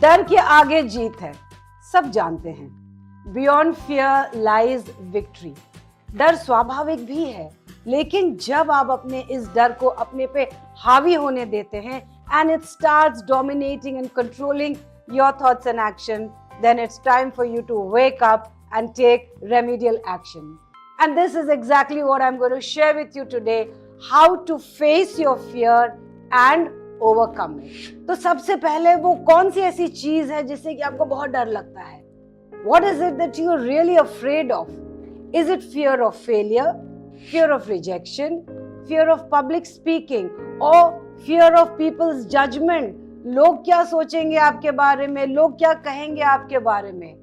डर के आगे जीत है, सब जानते हैं। Beyond fear lies victory. डर स्वाभाविक भी है, लेकिन जब आप अपने इस डर को अपने पे हावी होने देते हैं and it starts dominating and controlling your thoughts and action, then it's time for you to wake up and take remedial action. And this is exactly what I'm going to share with you today, how to face your fear and overcome it. तो सबसे पहले वो कौन सी ऐसी चीज है जिससे कि आपको बहुत डर लगता है? What is it that you are really afraid of? Is it fear of failure, fear of rejection, fear of public speaking, or fear of people's judgment? लोग क्या सोचेंगे आपके बारे में, लोग क्या कहेंगे आपके बारे में?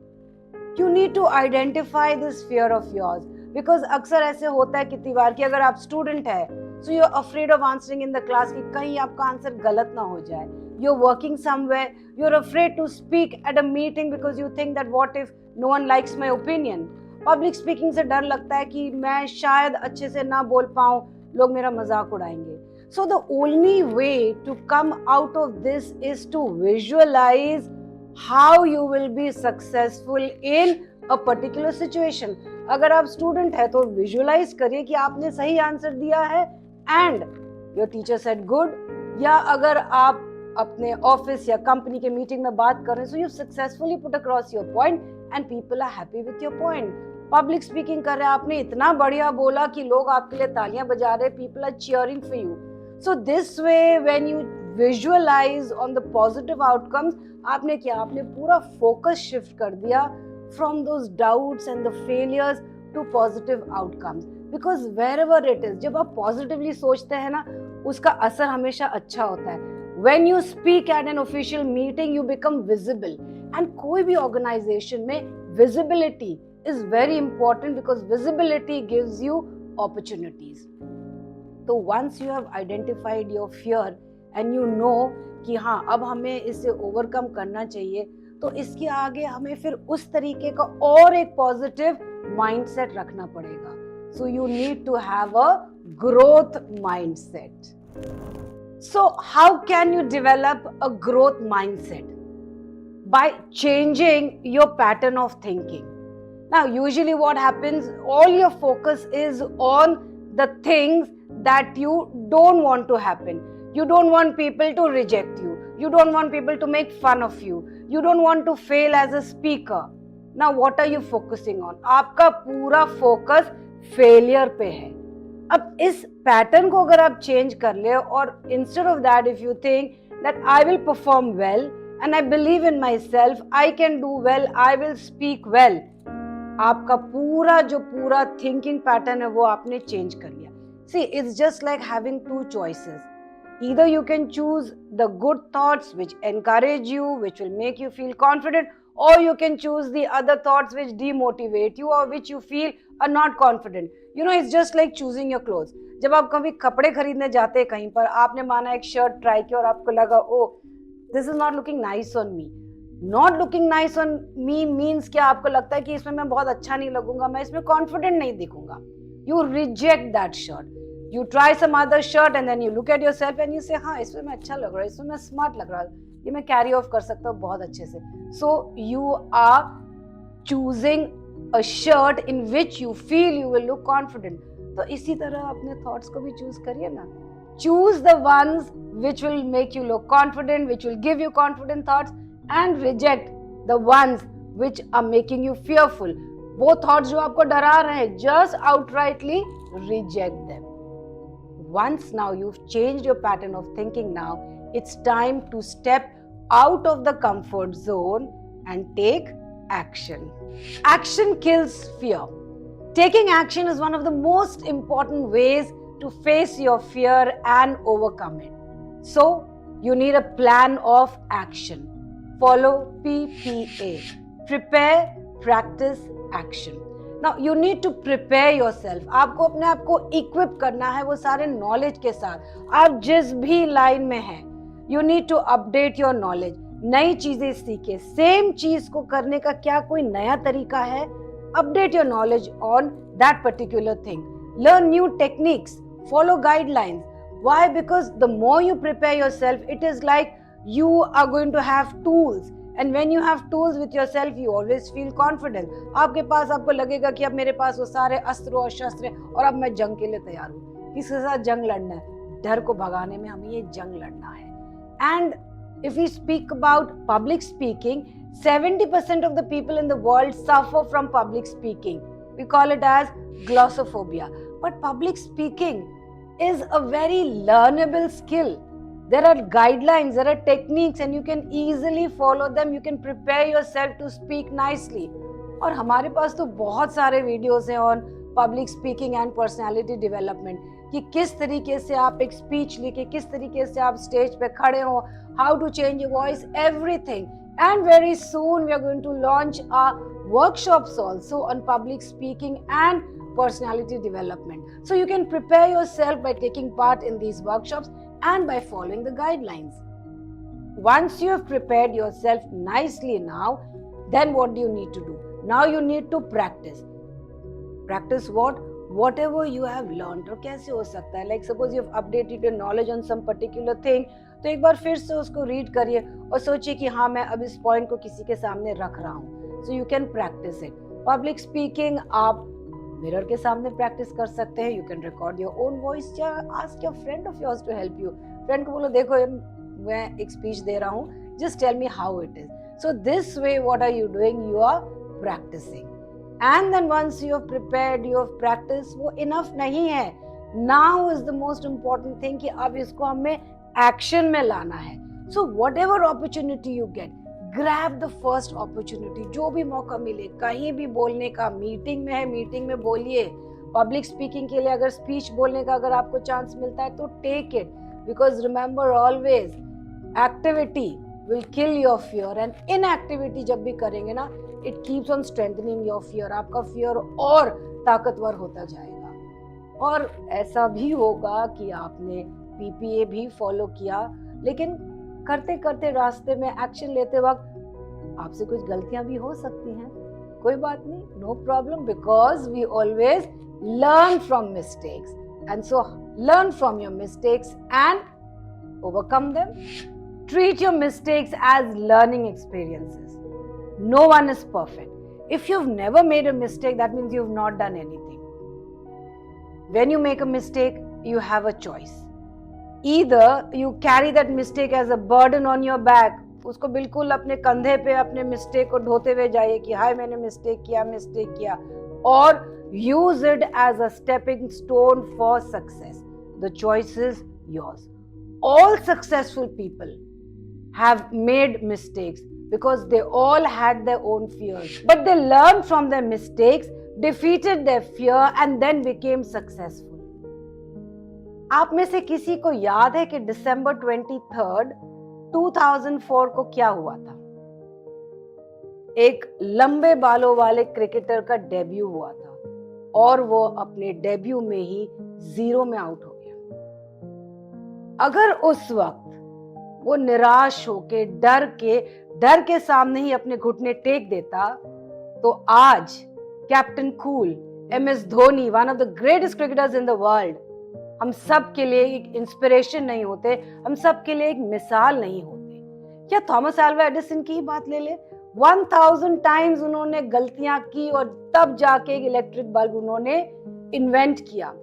You need to identify this fear of yours, because अक्सर ऐसे होता है कितनी बार कि अगर आप स्टूडेंट है, so you're afraid of answering in the class कि कहीं आपका आंसर गलत ना हो जाए. You're working somewhere, you're afraid to speak at a meeting because you think that what if no one likes my opinion. Public speaking से डर लगता है कि मैं शायद अच्छे से ना बोल पाऊं, लोग मेरा मजाक उड़ाएंगे. So the only way to come out of this is to visualize how you will be successful in a particular situation. अगर आप स्टूडेंट है तो विजुअलाइज करिए कि आपने सही आंसर दिया है and your teacher said good, या अगर आप अपने ऑफिस या कंपनी के मीटिंग में बात कर रहे हैं, so you successfully put across your point and people are happy with your point. Public speaking कर रहे हैं, आपने इतना बढ़िया बोला कि लोग आपके लिए तालियां बजा रहे, people are cheering for you. So this way, when you visualize on the positive outcomes, आपने क्या, आपने पूरा focus shift कर दिया from those doubts and the failures to positive outcomes. Because wherever it is, जब आप positively सोचते हैं ना, उसका असर हमेशा अच्छा होता है. When you speak at an official meeting, you become visible. And कोई भी organization में visibility is very important because visibility gives you opportunities. तो once you have identified your fear and you know कि हाँ अब हमें इसे ओवरकम करना चाहिए, तो इसके आगे हमें फिर उस तरीके का और एक पॉजिटिव माइंडसेट रखना पड़ेगा. So you need to have a growth mindset. So how can you develop a growth mindset? By changing your pattern of thinking. Now usually what happens, all your focus is on the things that you don't want to happen. You don't want people to reject you. You don't want people to make fun of you. You don't want to fail as a speaker. Now what are you focusing on? आपका पूरा focus failure पे है. अब इस pattern को अगर आप change कर ले और instead of that if you think that I will perform well and I believe in myself, I can do well, I will speak well, आपका पूरा थिंकिंग पैटर्न है वो आपने चेंज कर लिया. See, it's just like having two choices. Either you can choose the good thoughts which encourage you, which will make you feel confident, or you can choose the other thoughts which demotivate you or which you feel are not confident. You know, it's just like choosing your clothes. जब आप कभी कपड़े खरीदने जाते हैं कहीं पर, आपने माना एक शर्ट ट्राई किया और आपको लगा oh, this is not looking nice on me. Not looking nice on me means क्या, आपको लगता है कि इसमें मैं बहुत अच्छा नहीं लगूंगा, मैं इसमें confident नहीं दिखूंगा. You reject that shirt. You try some other shirt and then you look at yourself and you say, हाँ इसमें मैं अच्छा लग रहा है, इसमें मैं स्मार्ट लग रहा है, ये मैं कैरी ऑफ कर सकता हूँ बहुत अच्छे से. So you are choosing a shirt in which you feel you will look confident. तो इसी तरह अपने thoughts को भी choose करिए ना. Choose the ones which will make you look confident, which will give you confident thoughts, and reject the ones which are making you fearful. वो thoughts जो आपको डरा रहे हैं, just outrightly reject them. Once now you've changed your pattern of thinking, now it's time to step out of the comfort zone and take action. Action kills fear. Taking action is one of the most important ways to face your fear and overcome it. So you need a plan of action. Follow PPA. Prepare, practice, action. Now you need to prepare yourself. आपको अपने आप को equip करना है वो सारे knowledge के साथ. आप जिस भी लाइन में हैं, you need to update your knowledge. नई चीजें सीखे. Same चीज को करने का क्या कोई नया तरीका है? Update your knowledge on that particular thing. Learn new techniques. Follow guidelines. Why? Because the more you prepare yourself, it is like you are going to have tools And when you have tools with yourself, you always feel confident. आपके पास आपको लगेगा कि अब मेरे पास वो सारे अस्त्र और शस्त्र हैं और अब मैं जंग के लिए तैयार हूँ. किसके साथ जंग लड़ना है? डर को भगाने में हमें ये जंग लड़ना है. And if we speak about public speaking, 70% of the people in the world suffer from public speaking. We call it as glossophobia. But public speaking is a very learnable skill. There are guidelines, there are techniques, and you can easily follow them. You can prepare yourself to speak nicely. और हमारे पास तो बहुत सारे videos हैं on public speaking and personality development कि किस तरीके से आप एक स्पीच लिखे, किस तरीके से आप स्टेज पे खड़े हो, how to change your voice, everything. And very soon we are going to launch our workshops also on public speaking and personality development. So you can prepare yourself by taking part in these workshops and by following the guidelines. Once you have prepared yourself nicely now, then what do you need to do? Now you need to practice. Practice what? Whatever you have learned. और कैसे हो सकता है? Like suppose you have updated your knowledge on some particular thing, तो एक बार फिर से उसको रीड करिए और सोचिए कि हाँ मैं अब इस पॉइंट को किसी के सामने रख रहा हूँ. So you can practice it. Public speaking आप मिरर के सामने प्रैक्टिस कर सकते हैं. You can record your own voice या ask your friend of yours to help you. Friend को बोलो देखो मैं एक स्पीच दे रहा हूँ, just tell me how it is. So this way what are you doing? You are practicing. And then once you have prepared, you have practiced, वो enough नहीं है. Now is the most important thing कि अब इसको हमें action में लाना है. So whatever opportunity you get, grab the first opportunity. जो भी मौका मिले, कहीं भी बोलने का, मीटिंग में है, मीटिंग में बोलिए. पब्लिक स्पीकिंग के लिए अगर स्पीच बोलने का अगर आपको चांस मिलता है तो take it. Because remember always, activity will kill your fear and inactivity जब भी करेंगे ना, it keeps on strengthening your fear. आपका fear और ताकतवर होता जाएगा. और ऐसा भी होगा कि आपने PPA भी फॉलो किया, लेकिन करते करते रास्ते में एक्शन लेते वक्त आपसे कुछ गलतियां भी हो सकती हैं. कोई बात नहीं, no problem, because we always learn from mistakes. And so learn from your mistakes and overcome them. Treat your mistakes as learning experiences. No one is perfect. If you've never made a mistake, that means you've not done anything. When you make a mistake, you have a choice. Either you carry that mistake as a burden on your back, उसको बिल्कुल अपने कंधे पे अपने mistake को ढोते हुए जाइए कि हाय मैंने मिस्टेक किया, or use it as a stepping stone for success. The choice is yours. All successful people have made mistakes because they all had their own fears. But they learned from their mistakes, defeated their fear and then became successful. आप में से किसी को याद है कि December 23rd, 2004 को क्या हुआ था? एक लंबे बालों वाले क्रिकेटर का डेब्यू हुआ था और वो अपने डेब्यू में ही 0 में आउट हो गया. अगर उस वक्त वो निराश होके डर के सामने ही अपने घुटने टेक देता, तो आज captain cool, MS Dhoni, one of the greatest cricketers in the world, हम सब के लिए एक इंस्पिरेशन नहीं होते, हम सब के लिए एक मिसाल नहीं होते. क्या थॉमस अल्वा एडिसन की ही बात ले ले. 1000 टाइम्स उन्होंने गलतियां की और तब जाके एक इलेक्ट्रिक बल्ब उन्होंने इन्वेंट किया,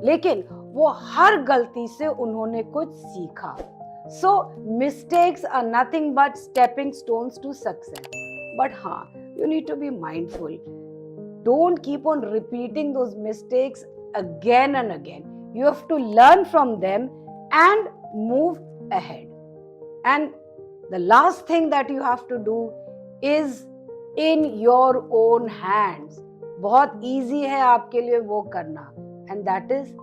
लेकिन वो हर गलती से उन्होंने कुछ सीखा. So mistakes are nothing but stepping stones to success. But you need to be mindful. Don't keep on repeating those mistakes again and again. You have to learn from them and move ahead. And the last thing that you have to do is in your own hands. बहुत easy है आपके लिए वो करना, and that is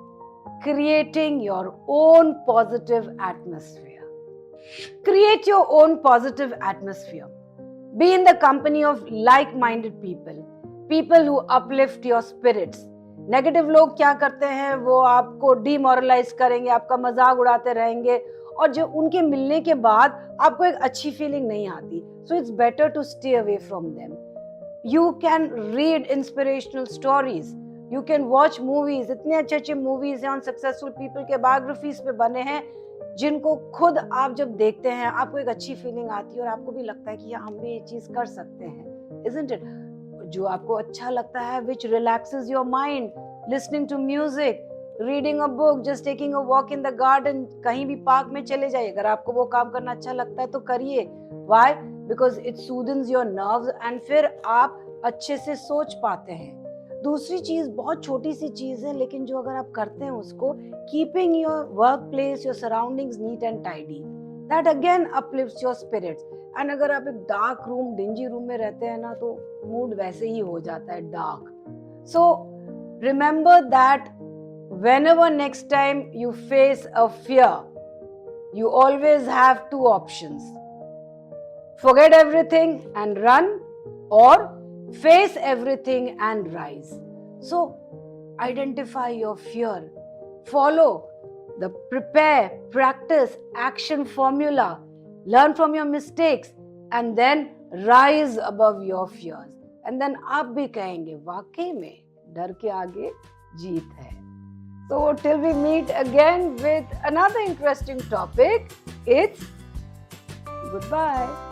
creating your own positive atmosphere. Create your own positive atmosphere. Be in the company of like-minded people who uplift your spirits. Negative लोग क्या करते हैं, वो आपको demoralize करेंगे, आपका मजाक उड़ाते रहेंगे और जो उनके मिलने के बाद आपको एक अच्छी फीलिंग नहीं आती. So it's better to stay away from them. You can read inspirational stories. You can watch movies, इतने अच्छे अच्छे मूवीज हैं ऑन सक्सेसफुल पीपल के बायोग्राफीज पे बने हैं, जिनको खुद आप जब देखते हैं आपको एक अच्छी फीलिंग आती है और आपको भी लगता है कि हम भी ये चीज कर सकते हैं, isn't it? जो आपको अच्छा लगता है, which relaxes your mind, listening to music, reading a book, just taking a walk in the garden, कहीं भी पार्क में चले जाइए, अगर आपको वो काम करना अच्छा लगता है तो करिए। Why? Because it soothes your nerves and फिर आप अच्छे से सोच पाते हैं। दूसरी चीज बहुत छोटी सी चीज है, लेकिन जो अगर आप करते हैं उसको, keeping your work place, your surroundings neat and tidy, that again uplifts your spirits. And अगर आप एक डार्क रूम, डिंजी रूम में रहते हैं ना, तो मूड वैसे ही हो जाता है dark. So remember that whenever next time you face a fear, you always have two options: forget everything and run, or face everything and rise. So identify your fear, follow the prepare, practice, action formula, learn from your mistakes, and then rise above your fears. And then आप भी कहेंगे वाकई में डर के आगे जीत है। So till we meet again with another interesting topic, it's goodbye.